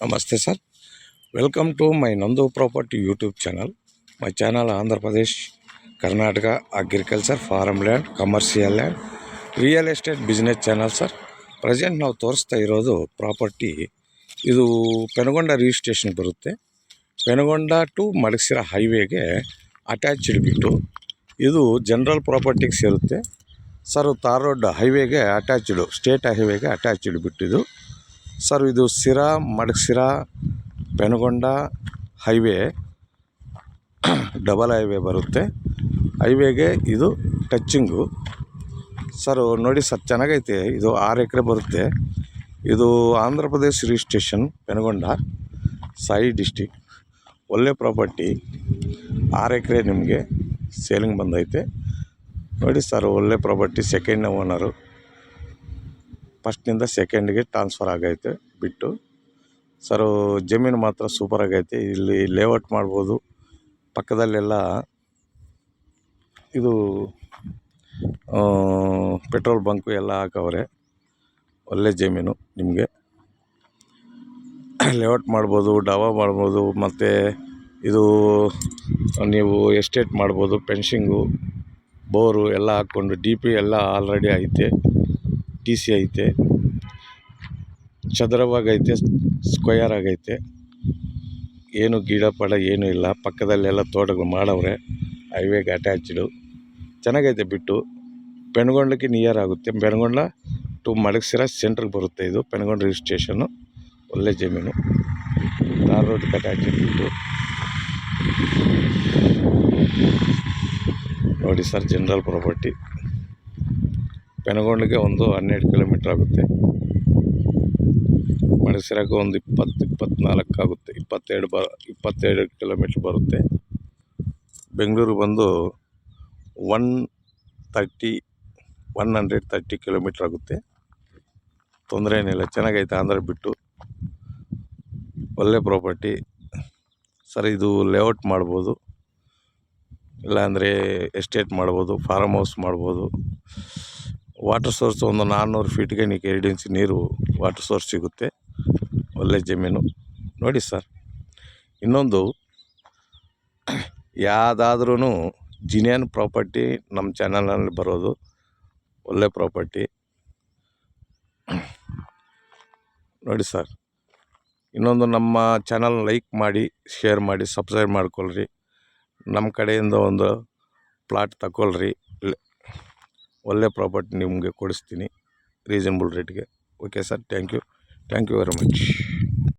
Namaste sir. Welcome to my Nandu Property YouTube channel. My channel Andhra Pradesh, Karnataka Agriculture, Farmland, Commercial Land, Real Estate Business channel sir. Present ನಾವು ತೋರಿಸ್ತಾ ಇರೋದು property ಇದು ಪೆನಗೊಂಡ registration ಬರುತ್ತೆ. ಪೆನಗೊಂಡ to ಮಡಗಸಿರ ಹೈವೇಗೆ attached ಬಿಟ್ಟು ಇದು general ಪ್ರಾಪರ್ಟಿಗೆ ಸೇರುತ್ತೆ sir. Tar road ಹೈವೇಗೆ ಅಟ್ಯಾಚ್ಡ್, ಸ್ಟೇಟ್ ಹೈವೇಗೆ ಅಟ್ಯಾಚ್ಡ್ ಬಿಟ್ಟಿದ್ದು ಸರ್. ಇದು Sira Madakasira Penukonda highway double highway ಬರುತ್ತೆ. ಹೈವೇಗೆ ಇದು ಟಚ್ಚಿಂಗು ಸರ್. ನೋಡಿ ಸರ್, ಚೆನ್ನಾಗೈತೆ. ಇದು 6 ಎಕರೆ ಬರುತ್ತೆ. ಇದು ಆಂಧ್ರ ಪ್ರದೇಶ್ ರಿಜಿಸ್ಟ್ರೇಷನ್, ಪೆನಗೊಂಡ, ಸಾಯಿ ಡಿಸ್ಟಿಕ್. ಒಳ್ಳೆ ಪ್ರಾಪರ್ಟಿ, 6 ಎಕರೆ ನಿಮಗೆ ಸೇಲಿಂಗ್ ಬಂದೈತೆ. ನೋಡಿ ಸರ್, ಒಳ್ಳೆ ಪ್ರಾಪರ್ಟಿ. ಸೆಕೆಂಡ್ ಓನರು, ಫಸ್ಟ್ನಿಂದ ಸೆಕೆಂಡ್ಗೆ ಟ್ರಾನ್ಸ್ಫರ್ ಆಗೈತೆ ಬಿಟ್ಟು ಸರ್. ಜಮೀನು ಮಾತ್ರ ಸೂಪರ್ ಆಗೈತೆ. ಇಲ್ಲಿ ಲೇಔಟ್ ಮಾಡ್ಬೋದು. ಪಕ್ಕದಲ್ಲೆಲ್ಲ ಇದು ಪೆಟ್ರೋಲ್ ಬಂಕು ಎಲ್ಲ ಹಾಕವ್ರೆ. ಒಳ್ಳೆ ಜಮೀನು, ನಿಮಗೆ ಲೇಔಟ್ ಮಾಡ್ಬೋದು, ಡಾಬಾ ಮಾಡ್ಬೋದು, ಮತ್ತು ಇದು ನೀವು ಎಸ್ಟೇಟ್ ಮಾಡ್ಬೋದು. ಫೆನ್ಸಿಂಗು, ಬೋರು ಎಲ್ಲ ಹಾಕ್ಕೊಂಡು DP ಎಲ್ಲ ಆಲ್ರೆಡಿ ಐತೆ. TC ಐತೆ, ಚದರವಾಗೈತೆ, ಸ್ಕ್ವಯರ್ ಆಗೈತೆ. ಏನು ಗಿಡ ಪಡ ಏನೂ ಇಲ್ಲ. ಪಕ್ಕದಲ್ಲೆಲ್ಲ ತೋಟಗಳು ಮಾಡವ್ರೆ. ಹೈವೇಗೆ ಅಟ್ಯಾಚ್ಡು ಚೆನ್ನಾಗೈತೆ. ಬಿಟ್ಟು ಪೆನಗೊಂಡಕ್ಕೆ ನಿಯರ್ ಆಗುತ್ತೆ. ಪೆನಗೊಂಡ ಟು ಮಡಗಸಿರ ಸೆಂಟ್ರಿಗೆ ಬರುತ್ತೆ. ಇದು ಪೆನಗೊಂಡ ರಿಜಿಸ್ಟ್ರೇಷನ್ನು. ಒಳ್ಳೆ ಜಮೀನು, ತಾರ್ ರೋಡ್ಗೆ ಅಟ್ಯಾಚ್ಡ್ ಬಿಟ್ಟು ನೋಡಿ ಸರ್. General property. ಪೆನಗೊಂಡಿಗೆ ಒಂದು 12 ಕಿಲೋಮೀಟ್ರ್ ಆಗುತ್ತೆ. ಮಡಗಸಿರಕ್ಕೆ ಒಂದು 20-24 ಆಗುತ್ತೆ. 22 ಕಿಲೋಮೀಟ್ರ್ ಬರುತ್ತೆ. ಬೆಂಗಳೂರು ಬಂದು 130 ಕಿಲೋಮೀಟ್ರ್ ಆಗುತ್ತೆ. ತೊಂದರೆ ಏನಿಲ್ಲ, ಚೆನ್ನಾಗೈತೆ. ಆಂಧ್ರ ಬಿಟ್ಟು ಒಳ್ಳೆ ಪ್ರಾಪರ್ಟಿ ಸರ್. ಇದು ಲೇಔಟ್ ಮಾಡ್ಬೋದು, ಇಲ್ಲಾಂದರೆ ಎಸ್ಟೇಟ್ ಮಾಡ್ಬೋದು, ಫಾರ್ಮ್ ಹೌಸ್ ಮಾಡ್ಬೋದು. ವಾಟರ್ ಸೋರ್ಸ್ ಒಂದು 400 ಫೀಟ್ಗೆ 2 ಇಂಚ್ ನೀರು ವಾಟರ್ ಸೋರ್ಸ್ ಸಿಗುತ್ತೆ. ಒಳ್ಳೆ ಜಮೀನು ನೋಡಿ ಸರ್. ಇನ್ನೊಂದು, ಯಾವುದಾದ್ರೂ ಜಿನಿಯನ್ ಪ್ರಾಪರ್ಟಿ ನಮ್ಮ ಚಾನಲ್ನಲ್ಲಿ ಬರೋದು. ಒಳ್ಳೆ ಪ್ರಾಪರ್ಟಿ ನೋಡಿ ಸರ್. ಇನ್ನೊಂದು, ನಮ್ಮ ಚಾನಲ್ ಲೈಕ್ ಮಾಡಿ, ಶೇರ್ ಮಾಡಿ, ಸಬ್ಸ್ಕ್ರೈಬ್ ಮಾಡ್ಕೊಳ್ರಿ. ನಮ್ಮ ಕಡೆಯಿಂದ ಒಂದು ಪ್ಲಾಟ್ ತಗೊಳ್ರಿ. ಒಳ್ಳೆ ಪ್ರಾಪರ್ಟಿ ನಿಮಗೆ ಕೊಡಿಸ್ತೀನಿ ರೀಸನಬಲ್ ರೇಟ್ಗೆ. Okay sir, thank you very much.